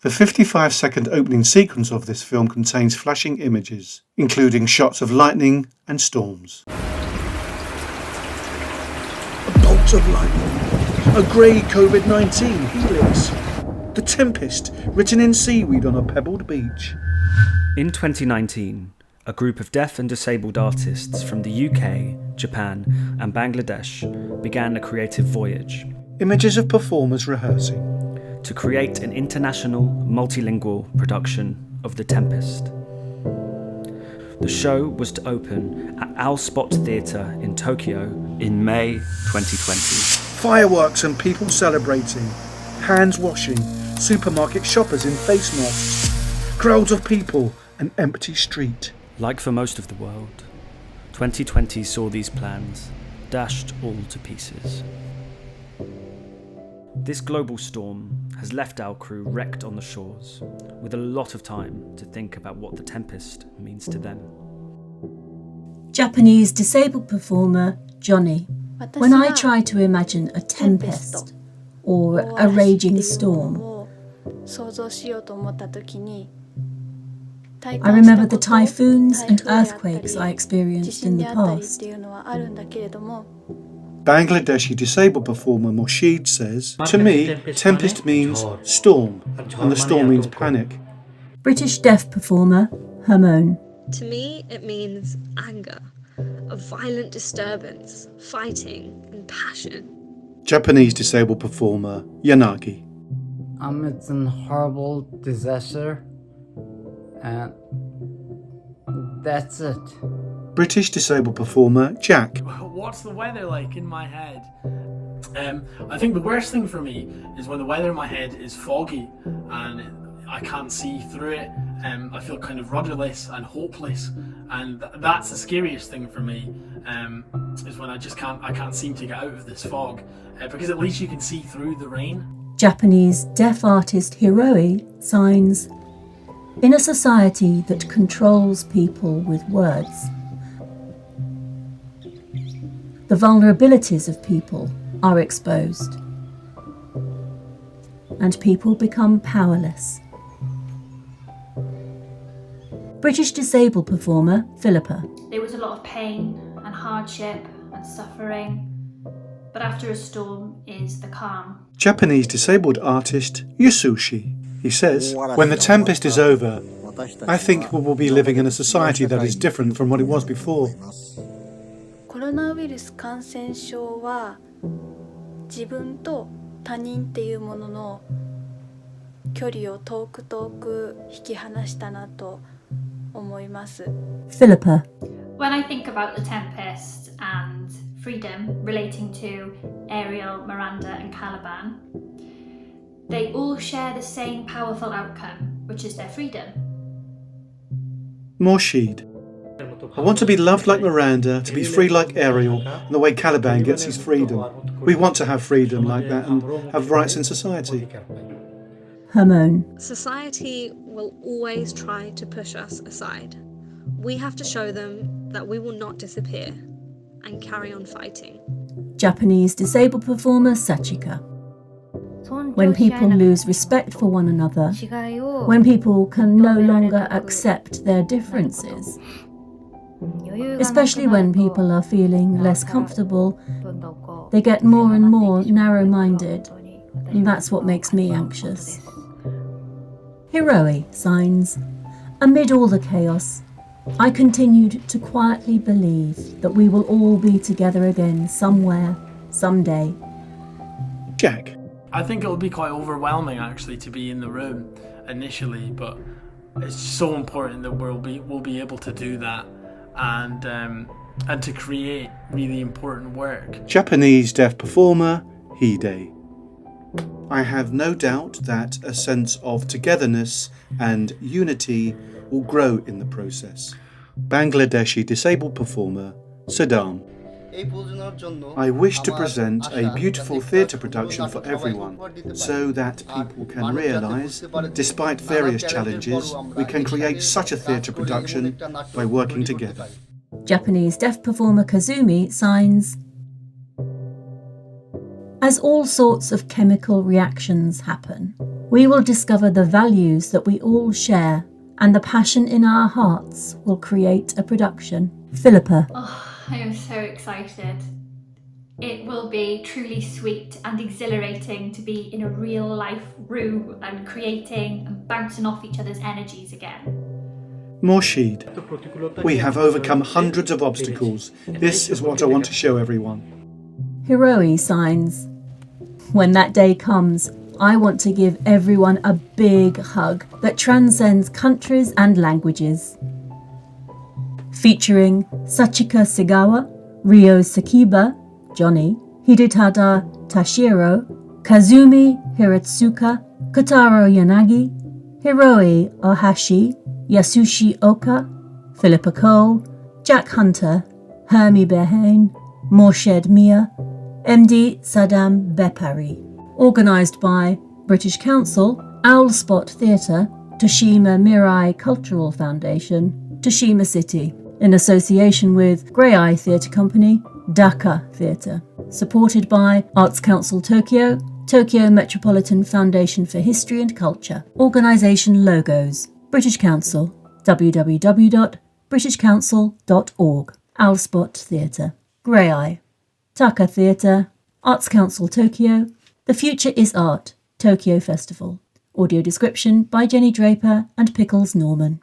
The 55-second opening sequence of this film contains flashing images, including shots of lightning and storms. A bolt of lightning, a Graeae COVID-19 helix, the Tempest written in seaweed on a pebbled beach. In 2019, a group of deaf and disabled artists from the UK, Japan and Bangladesh began a creative voyage. Images of performers rehearsing. To create an international, multilingual production of The Tempest. The show was to open at Owlspot Theatre in Tokyo in May 2020. Fireworks and people celebrating, hands washing, supermarket shoppers in face masks, crowds of people, an empty street. Like for most of the world, 2020 saw these plans dashed all to pieces. This global storm has left our crew wrecked on the shores, with a lot of time to think about what the Tempest means to them. Japanese disabled performer Johnny. When I try to imagine a tempest or a raging storm, I remember the typhoons and earthquakes I experienced in the past. Bangladeshi disabled performer Moshid says, "To me, tempest means storm, and the storm means panic." British deaf performer Hermione. To me, it means anger, a violent disturbance, fighting and passion. Japanese disabled performer Yanagi. It's a horrible disaster, and that's it. British disabled performer Jack. What's the weather like in my head? I think the worst thing for me is when the weather in my head is foggy and I can't see through it. I feel kind of rudderless and hopeless, and that's the scariest thing for me. Is when I can't seem to get out of this fog, because at least you can see through the rain. Japanese deaf artist Arie signs, "In a society that controls people with words, the vulnerabilities of people are exposed, and people become powerless." British disabled performer Philippa. There was a lot of pain and hardship and suffering, but after a storm is the calm. Japanese disabled artist Yasushi. He says, "When the tempest is over, I think we will be living in a society that is different from what it was before." コロナウイルス感染症は自分と他人っていうものの距離を遠く引き離したなと思います。 Philippa. When I think about the Tempest and freedom relating to Ariel, Miranda and Caliban, they all share the same powerful outcome, which is their freedom. Moshid. I want to be loved like Miranda, to be free like Ariel, and the way Caliban gets his freedom. We want to have freedom like that and have rights in society. Hermione. Society will always try to push us aside. We have to show them that we will not disappear and carry on fighting. Japanese disabled performer Sachika. When people lose respect for one another, when people can no longer accept their differences, especially when people are feeling less comfortable, they get more and more narrow-minded, and that's what makes me anxious. Arie signs, "Amid all the chaos, I continued to quietly believe that we will all be together again somewhere, someday." Jack. I think it will be quite overwhelming actually to be in the room initially, but it's so important that we'll be able to do that and to create really important work. Japanese deaf performer Hide. I have no doubt that a sense of togetherness and unity will grow in the process. Bangladeshi disabled performer Saddam. I wish to present a beautiful theatre production for everyone, so that people can realise, despite various challenges, we can create such a theatre production by working together. As all sorts of chemical reactions happen, we will discover the values that we all share, and the passion in our hearts will create a production. Philippa. Oh, I am so excited. It will be truly sweet and exhilarating to be in a real life room and creating and bouncing off each other's energies again. Morsheed. We have overcome hundreds of obstacles. This is what I want to show everyone. Hiroe signs. When that day comes, I want to give everyone a big hug that transcends countries and languages. Featuring Sachika Segawa, Ryo Sakiba, Johnny, Hidetada Tashiro, Kazumi Hiratsuka, Kotaro Yanagi, Hiroe Ohashi, Yasushi Oka, Philippa Cole, Jack Hunter, Hermie Behane, Morshed Mia, MD Saddam Bepari. Organised by British Council, Owlspot Theatre, Toshima Mirai Cultural Foundation, Toshima City, in association with Graeae Theatre Company, Dhaka Theatre. Supported by Arts Council Tokyo, Tokyo Metropolitan Foundation for History and Culture. Organisation logos, British Council, www.britishcouncil.org. Owlspot Theatre. Graeae. Taka Theatre. Arts Council Tokyo. The Future is Art, Tokyo Festival. Audio description by Jenny Draper and Pickles Norman.